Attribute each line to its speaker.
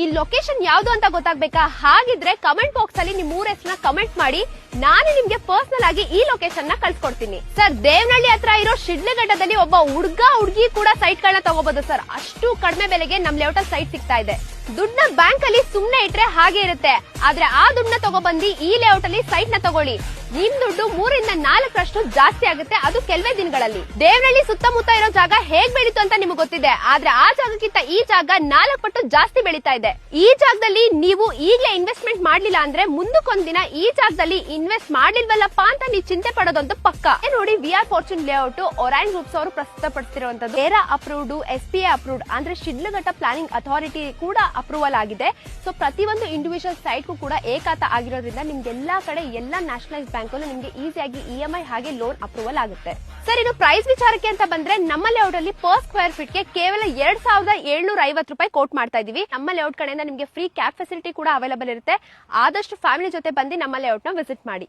Speaker 1: ಈ ಲೊಕೇಶನ್ ಯಾವ್ದು ಅಂತ ಗೊತ್ತಾಗ್ಬೇಕಾ? ಹಾಗಿದ್ರೆ ಕಮೆಂಟ್ ಬಾಕ್ಸ್ ಅಲ್ಲಿ ನಿಮ್ ಊರ ಹೆಸರನ್ನ ಕಮೆಂಟ್ ಮಾಡಿ, ನಾನು ನಿಮ್ಗೆ ಪರ್ಸನಲ್ ಆಗಿ ಈ ಲೊಕೇಶನ್ ನ ಕಳ್ಸಿಕೊಡ್ತೀನಿ. ಸರ್, ದೇವನಹಳ್ಳಿ ಹತ್ರ ಇರೋ ಶಿಡ್ಲಘಟ್ಟದಲ್ಲಿ ಒಬ್ಬ ಹುಡುಗಿ ಕೂಡ ಸೈಟ್ ಗಳನ್ನ ತಗೋಬಹುದು ಸರ್. ಅಷ್ಟು ಕಡಿಮೆ ಬೆಲೆಗೆ ನಮ್ ಲೇಔಟ್ ಅಲ್ಲಿ ಸೈಟ್ ಸಿಗ್ತಾ ಇದೆ. ದುಡ್ಡನ್ನ ಬ್ಯಾಂಕ್ ಅಲ್ಲಿ ಸುಮ್ನೆ ಇಟ್ರೆ ಹಾಗೆ ಇರುತ್ತೆ, ಆದ್ರೆ ಆ ದುಡ್ಡನ್ನ ತಗೊಬಂದಿ ಈ ಲೇಔಟ್ ಅಲ್ಲಿ ಸೈಟ್ ನ ತಗೊಳ್ಳಿ. ನಿಮ್ ದುಡ್ಡು 3 ರಿಂದ 4 ಜಾಸ್ತಿ ಆಗುತ್ತೆ, ಅದು ಕೆಲವೇ ದಿನಗಳಲ್ಲಿ. ದೇವನಹಳ್ಳಿ ಸುತ್ತಮುತ್ತ ಇರೋ ಜಾಗ ಹೇಗ್ ಬೆಳೀತು ಅಂತ ನಿಮ್ಗೆ ಗೊತ್ತಿದೆ, ಆದ್ರೆ ಆ ಜಾಗಕ್ಕಿಂತ ಈ ಜಾಗ 4 ಪಟ್ಟು ಜಾಸ್ತಿ ಬೆಳೀತಾ ಇದೆ. ಈ ಜಾಗದಲ್ಲಿ ನೀವು ಈಗಲೇ ಇನ್ವೆಸ್ಟ್ಮೆಂಟ್ ಮಾಡ್ಲಿಲ್ಲ ಅಂದ್ರೆ ಮುಂದಕ್ಕೊಂದಿನ ಈ ಜಾಗದಲ್ಲಿ ಇನ್ವೆಸ್ಟ್ ಮಾಡ್ಲಿಲ್ವಲ್ಲಪ್ಪ ಅಂತ ನೀವು ಚಿಂತೆ ಪಡೋದಂತೂ ಪಕ್ಕ. ನೋಡಿ, VR fortune layout Orion groups ಅವರು ಪ್ರಸ್ತುತಪಡಿಸಿರುವಂತದ್ದು. ಏರಾ ಅಪ್ರೂವ್ಡ್, SPA ಅಪ್ರೂವ್ಡ್ ಅಂದ್ರೆ ಶಿಡ್ಲಘಟ್ಟ ಪ್ಲಾನಿಂಗ್ ಅಥಾರಿಟಿ ಕೂಡ ಅಪ್ರೂವಲ್ ಆಗಿದೆ. ಸೊ ಪ್ರತಿಯೊಂದು ಇಂಡಿವಿಜುವಲ್ ಸೈಟ್ ಕೂಡ ಏಕಾತ ಆಗಿರೋದ್ರಿಂದ ನಿಮ್ಗೆ ಎಲ್ಲಾ ಕಡೆ ಎಲ್ಲಾ ನ್ಯಾಷನಲೈಸ್ ಬ್ಯಾಂಕ್ ನಿಮ್ಗೆ ಈಸಿಯಾಗಿ EMI ಹಾಗೆ ಲೋನ್ ಅಪ್ರೂವಲ್ ಆಗುತ್ತೆ. ಸರ್, ಇನ್ನು ಪ್ರೈಸ್ ವಿಚಾರಕ್ಕೆ ಅಂತ ಬಂದ್ರೆ ನಮ್ಮ ಲೇಔಟ್ ಅಲ್ಲಿ ಪರ್ ಸ್ಕ್ವೇರ್ ಫೀಟ್ ಗೆ ಕೇವಲ 2750 ರೂಪಾಯಿ ಕೋಟ್ ಮಾಡ್ತಾ ಇದೀವಿ. ನಮ್ಮ ಲೇಔಟ್ ಕಡೆಯಿಂದ ನಿಮ್ಗೆ ಫ್ರೀ ಕ್ಯಾಬ್ ಫೆಸಿಲಿಟಿ ಕೂಡ ಅವೈಲೇಬಲ್ ಇರುತ್ತೆ. ಆದಷ್ಟು ಫ್ಯಾಮಿಲಿ ಜೊತೆ ಬಂದು ನಮ್ಮ ಲೇಔಟ್ ನ ವಿಸಿಟ್ ಮಾಡಿ.